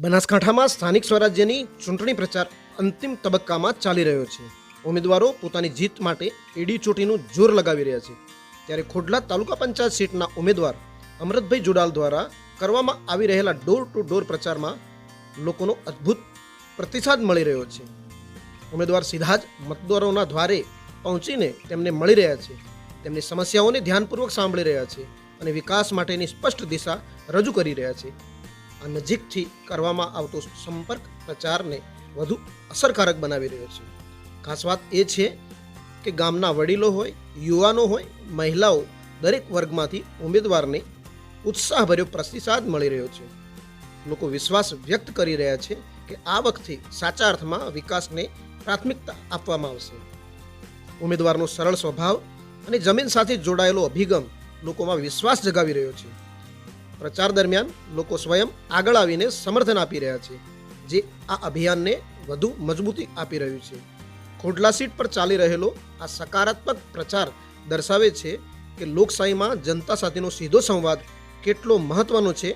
બનાસકાંઠામાં સ્થાનિક સ્વરાજ્યની ચૂંટણી પ્રચાર અંતિમ તબક્કામાં ચાલી રહ્યો છે। ઉમેદવારો પોતાની જીત માટે એડી ચોટીનું જોર લગાવી રહ્યા છે। ત્યારે ખોડલા તાલુકા પંચાયત સીટના ઉમેદવાર અમરતભાઈ જોડાલ દ્વારા કરવામાં આવી રહેલા ડોર ટુ ડોર પ્રચારમાં લોકોનો અદ્ભુત પ્રતિસાદ મળી રહ્યો છે। ઉમેદવાર સીધા જ મતદારોના દ્વારે પહોંચીને તેમને મળી રહ્યા છે, તેમની સમસ્યાઓને ધ્યાનપૂર્વક સાંભળી રહ્યા છે અને વિકાસ માટેની સ્પષ્ટ દિશા રજૂ કરી રહ્યા છે। આ નજીકથી કરવામાં આવતો સંપર્ક પ્રચારને વધુ અસરકારક બનાવી રહ્યો છે। ખાસ વાત એ છે કે ગામના વડીલો હોય, યુવાનો હોય, મહિલાઓ દરેક વર્ગમાંથી ઉમેદવારને ઉત્સાહભર્યો પ્રતિસાદ મળી રહ્યો છે। લોકો વિશ્વાસ વ્યક્ત કરી રહ્યા છે કે આ વખતે સાચા અર્થમાં વિકાસને પ્રાથમિકતા આપવામાં આવશે। ઉમેદવારનો સરળ સ્વભાવ અને જમીન સાથે જોડાયેલો અભિગમ લોકોમાં વિશ્વાસ જગાવી રહ્યો છે। પ્રચાર દરમિયાન લોકો સ્વયં આગળ આવીને સમર્થન આપી રહ્યા છે, જે આ અભિયાનને વધુ મજબૂતી આપી રહ્યું છે। ખોડલા સીટ પર ચાલી રહેલો આ સકારાત્મક પ્રચાર દર્શાવે છે કે લોકશાહીમાં જનતા સાથેનો સીધો સંવાદ કેટલો મહત્વનો છે।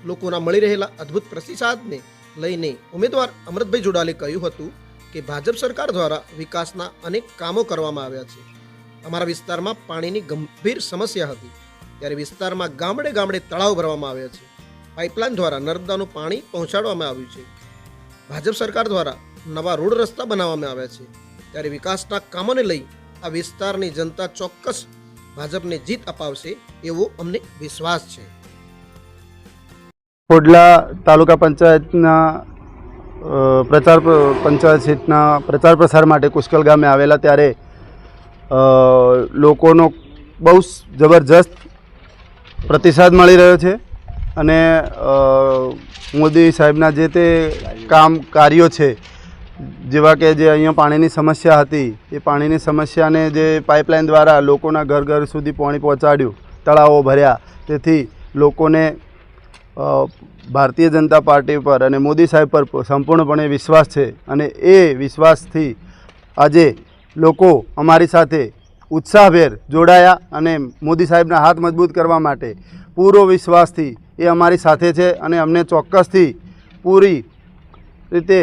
લોકોના મળી રહેલા અદ્ભુત પ્રતિસાદને લઈને ઉમેદવાર અમરતભાઈ જોડાલે કહ્યું હતું કે ભાજપ સરકાર દ્વારા વિકાસના અનેક કામો કરવામાં આવ્યા છે। અમારા વિસ્તારમાં પાણીની ગંભીર સમસ્યા હતી, ત્યારે વિસ્તારમાં ગામડે ગામડે તળાવ ભરવામાં આવ્યા છે। પાઇપલાઇન દ્વારા નર્મદાનું પાણી પહોંચાડવામાં આવ્યું છે। ભાજપ સરકાર દ્વારા નવા રોડ રસ્તા બનાવવામાં આવ્યા છે। ત્યારે વિકાસના કામોને લઈ આ વિસ્તારની જનતા ચોક્કસ ભાજપને જીત અપાવશે એવો અમને વિશ્વાસ છે। ખોડલા તાલુકા પંચાયતના પંચાયત સીટના પ્રચાર પ્રસાર માટે કુશકલ ગામે આવેલા ત્યારે લોકોનો બહુ જબરજસ્ત પ્રતિસાદ મળી રહ્યો છે અને મોદી સાહેબના જે તે કાર્યો છે, જેવા કે જે અહીંયા પાણીની સમસ્યા હતી, એ પાણીની સમસ્યાને જે પાઇપલાઇન દ્વારા લોકોના ઘર ઘર સુધી પાણી પહોંચાડ્યું, તળાવો ભર્યા, તેથી લોકોને ભારતીય જનતા પાર્ટી પર અને મોદી સાહેબ પર સંપૂર્ણપણે વિશ્વાસ છે અને એ વિશ્વાસથી આજે લોકો અમારી સાથે ઉત્સાહભેર જોડાયા અને મોદી સાહેબના હાથ મજબૂત કરવા માટે પૂરો વિશ્વાસથી એ અમારી સાથે છે અને અમને ચોક્કસથી પૂરી રીતે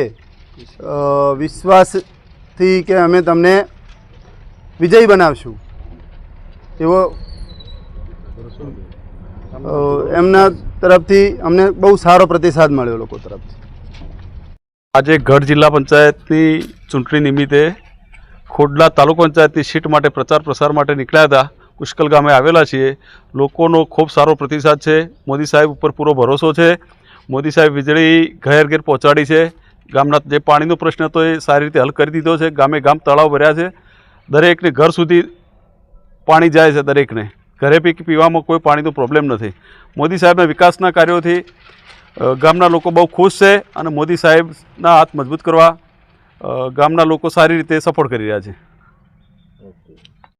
વિશ્વાસથી કે અમે તમને વિજયી બનાવશું એવો એમના તરફથી અમને બહુ સારો પ્રતિસાદ મળ્યો લોકો તરફથી। આજે ગઢ જિલ્લા પંચાયતની ચૂંટણી નિમિત્તે ખોડલા તાલુકા પંચાયતની સીટ માટે પ્રચાર પ્રસાર માટે નીકળ્યા હતા। કુશકલ ગામે આવેલા છીએ। લોકોનો ખૂબ સારો પ્રતિસાદ છે। મોદી સાહેબ ઉપર પૂરો ભરોસો છે। મોદી સાહેબ વીજળી ઘેર ઘેર પહોંચાડી છે। ગામના જે પાણીનો પ્રશ્ન હતો એ સારી રીતે હલ કરી દીધો છે। ગામે ગામ તળાવ ભર્યા છે। દરેકને ઘર સુધી પાણી જાય છે, દરેકને ઘરે પીવામાં કોઈ પાણીનો પ્રોબ્લેમ નથી। મોદી સાહેબના વિકાસના કાર્યોથી ગામના લોકો બહુ ખુશ છે અને મોદી સાહેબના હાથ મજબૂત કરવા ગામના લોકો સારી રીતે સપોર્ટ કરી રહ્યા છે।